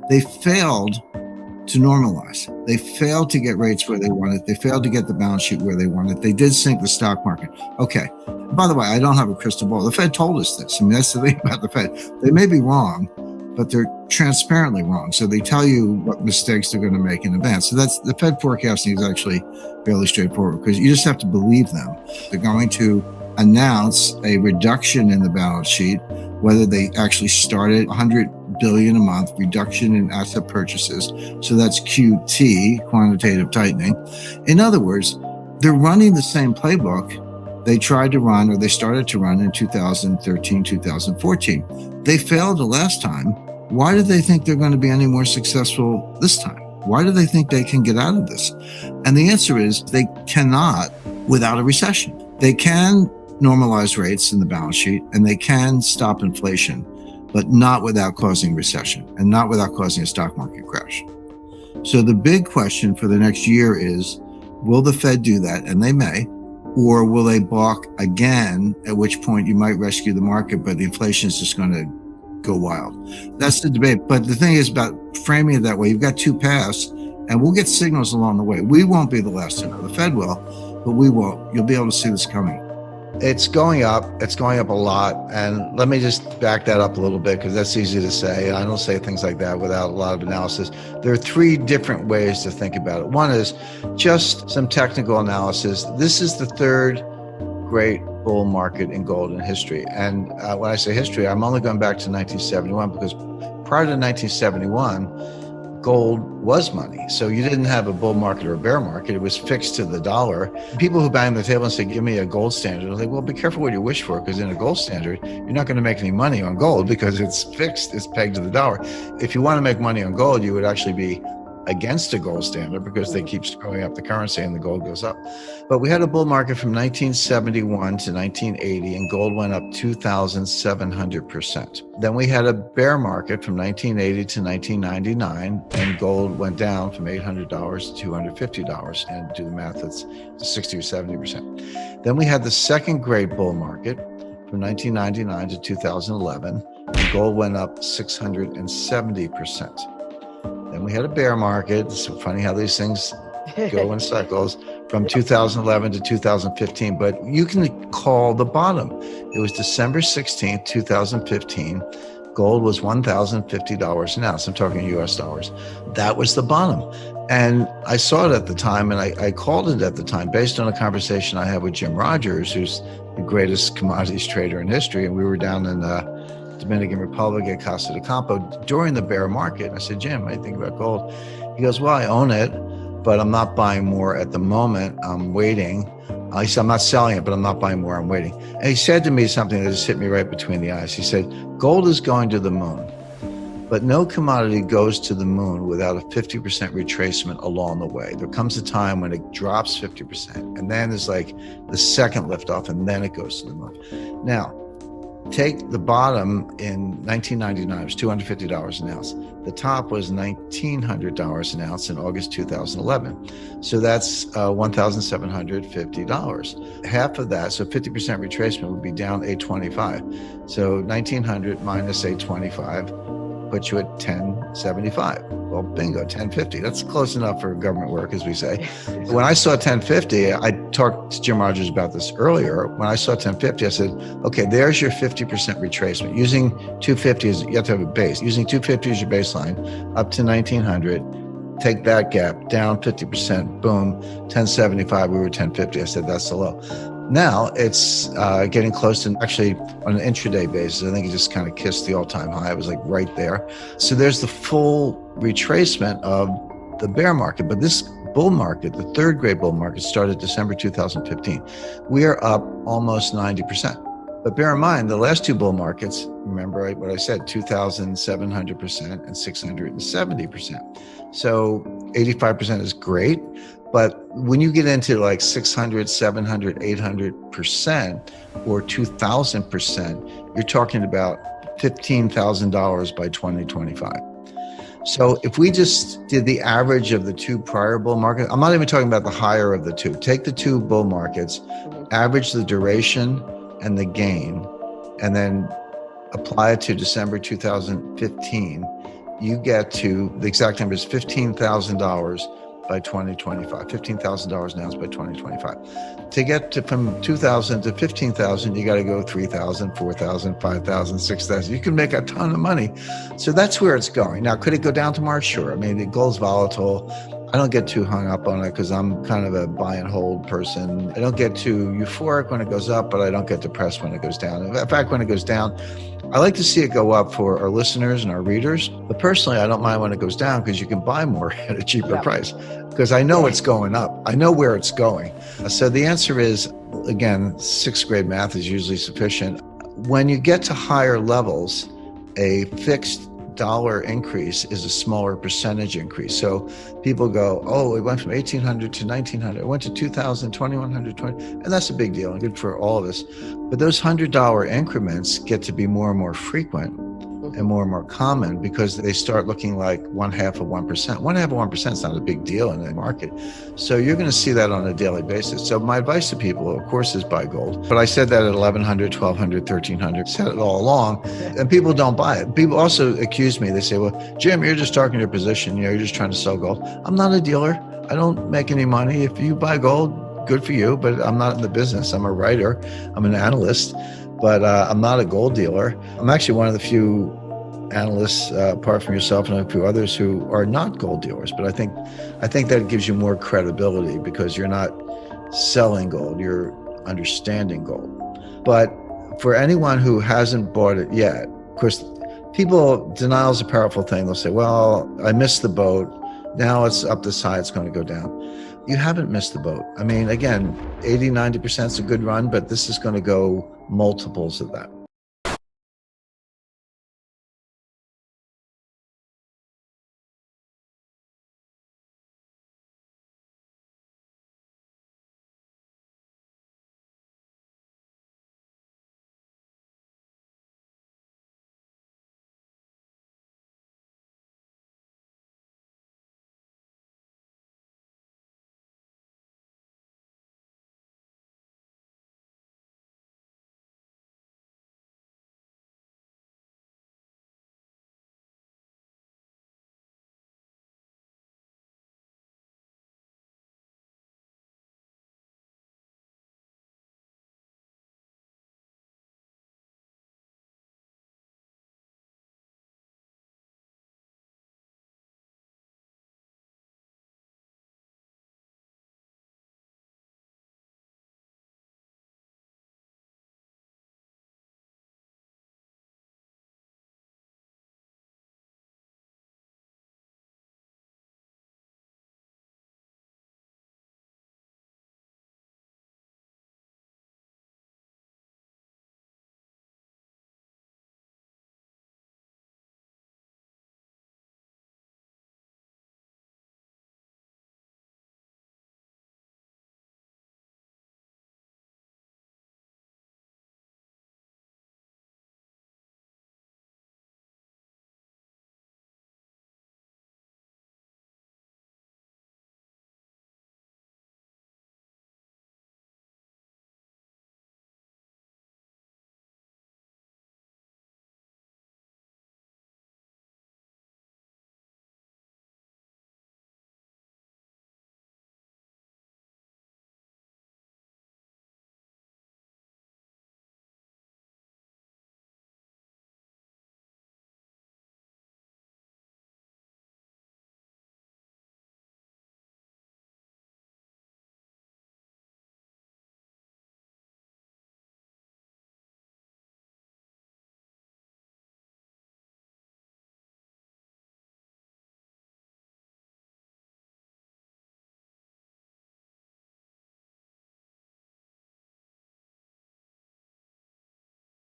They failed to normalize. They failed to get rates where they wanted. They failed to get the balance sheet where they wanted. They did sink the stock market. Okay. By the way, I don't have a crystal ball. The Fed told us this. I mean, that's the thing about the Fed. They may be wrong, but they're transparently wrong. So they tell you what mistakes they're going to make in advance. So that's the Fed forecasting is actually fairly straightforward because you just have to believe them. They're going to announce a reduction in the balance sheet, whether they actually started 100 billion a month reduction in asset purchases. So that's QT, quantitative tightening. In other words, they're running the same playbook they tried to run or they started to run in 2013, 2014. They failed the last time. Why do they think they're going to be any more successful this time? Why do they think they can get out of this? And the answer is they cannot without a recession. They can normalize rates in the balance sheet and they can stop inflation, but not without causing recession and not without causing a stock market crash. So the big question for the next year is, will the Fed do that? And they may. Or will they balk again, at which point you might rescue the market, but the inflation is just going to go wild. That's the debate. But the thing is about framing it that way, you've got two paths, and we'll get signals along the way. We won't be the last to know. The Fed will, but we won't. You'll be able to see this coming. It's going up. It's going up a lot. And let me just back that up a little bit because that's easy to say. I don't say things like that without a lot of analysis. There are three different ways to think about it. One is just some technical analysis. This is the third great bull market in gold in history. And when I say history, I'm only going back to 1971 because prior to 1971, gold was money. So you didn't have a bull market or a bear market. It was fixed to the dollar. People who bang the table and say, give me a gold standard, are like, well, be careful what you wish for, because in a gold standard, you're not going to make any money on gold because it's fixed, it's pegged to the dollar. If you want to make money on gold, you would actually be against a gold standard because they keep screwing up the currency and the gold goes up. But we had a bull market from 1971 to 1980 and gold went up 2,700%. Then we had a bear market from 1980 to 1999 and gold went down from $800 to $250, and do the math, that's 60 or 70%. Then we had the second great bull market from 1999 to 2011 and gold went up 670%. Then we had a bear market. It's so funny how these things go in cycles from 2011 to 2015, but you can call the bottom. It was December 16th, 2015. Gold was $1,050 an ounce. I'm talking US dollars. That was the bottom. And I saw it at the time, and I called it at the time based on a conversation I had with Jim Rogers, who's the greatest commodities trader in history. And we were down in Dominican Republic at Casa de Campo during the bear market. I said, Jim, what do you think about gold? He goes, well, I own it, but I'm not buying more at the moment. I'm waiting. He said, I'm not selling it, but I'm not buying more. I'm waiting. And he said to me something that just hit me right between the eyes. He said, gold is going to the moon, but no commodity goes to the moon without a 50% retracement along the way. There comes a time when it drops 50%, and then there's like the second liftoff, and then it goes to the moon. Now, take the bottom in 1999, it was $250 an ounce. The top was $1,900 an ounce in August 2011. So that's $1,750. Half of that, so 50% retracement would be down $825. So 1,900 minus $825 puts you at $1,075. Well, bingo, $1,050. That's close enough for government work, as we say. When I saw $1,050, I talked to Jim Rogers about this earlier. When I saw $1,050, I said, okay, there's your 50% retracement. Using 250 as, you have to have a base. Using 250 as your baseline, up to 1,900, take that gap, down 50%, boom, 1,075, we were 1,050. I said, that's the low. Now it's getting close to, actually on an intraday basis, I think it just kind of kissed the all-time high. It was like right there. So there's the full retracement of the bear market. But this bull market, the third great bull market, started December 2015. We are up almost 90%. But bear in mind, the last two bull markets, remember what I said, 2,700% and 670%. So 85% is great. But when you get into like 600, 700, 800% or 2,000%, you're talking about $15,000 by 2025. So if we just did the average of the two prior bull markets, I'm not even talking about the higher of the two. Take the two bull markets, average the duration and the gain, and then apply it to December 2015. you get to, the exact number is $15,000 by 2025. $15,000 an ounce by 2025. To get to from 2,000 to 15,000, you got to go 3,000, 4,000, 5,000, 6,000. You can make a ton of money. So that's where it's going. Now, could it go down tomorrow? Sure. I mean, the gold's volatile. I don't get too hung up on it because I'm kind of a buy and hold person. I don't get too euphoric when it goes up, but I don't get depressed when it goes down. In fact, when it goes down, I like to see it go up for our listeners and our readers. But personally, I don't mind when it goes down because you can buy more at a cheaper price because I know it's going up. I know where it's going. So the answer is, again, sixth grade math is usually sufficient. When you get to higher levels, a fixed dollar increase is a smaller percentage increase. So people go, oh, it went from 1,800 to 1,900. It went to 2,000, 2,100, 20, and that's a big deal and good for all of us. But those $100 increments get to be more and more frequent and more common because they start looking like 1/2 of 1%. 1/2 of 1% is not a big deal in the market. So you're going to see that on a daily basis. So my advice to people, of course, is buy gold. But I said that at 1,100, 1,200, 1,300, said it all along, and people don't buy it. People also accuse me. They say, well, Jim, you're just talking your position. You're just trying to sell gold. I'm not a dealer. I don't make any money. If you buy gold, good for you, but I'm not in the business. I'm a writer. I'm an analyst, but I'm not a gold dealer. I'm actually one of the few analysts, apart from yourself and a few others, who are not gold dealers. But I think that gives you more credibility because you're not selling gold, you're understanding gold. But for anyone who hasn't bought it yet, of course, denial is a powerful thing. They'll say, well, I missed the boat. Now it's up this high, it's going to go down. You haven't missed the boat. I mean, again, 80, 90% is a good run, but this is going to go multiples of that.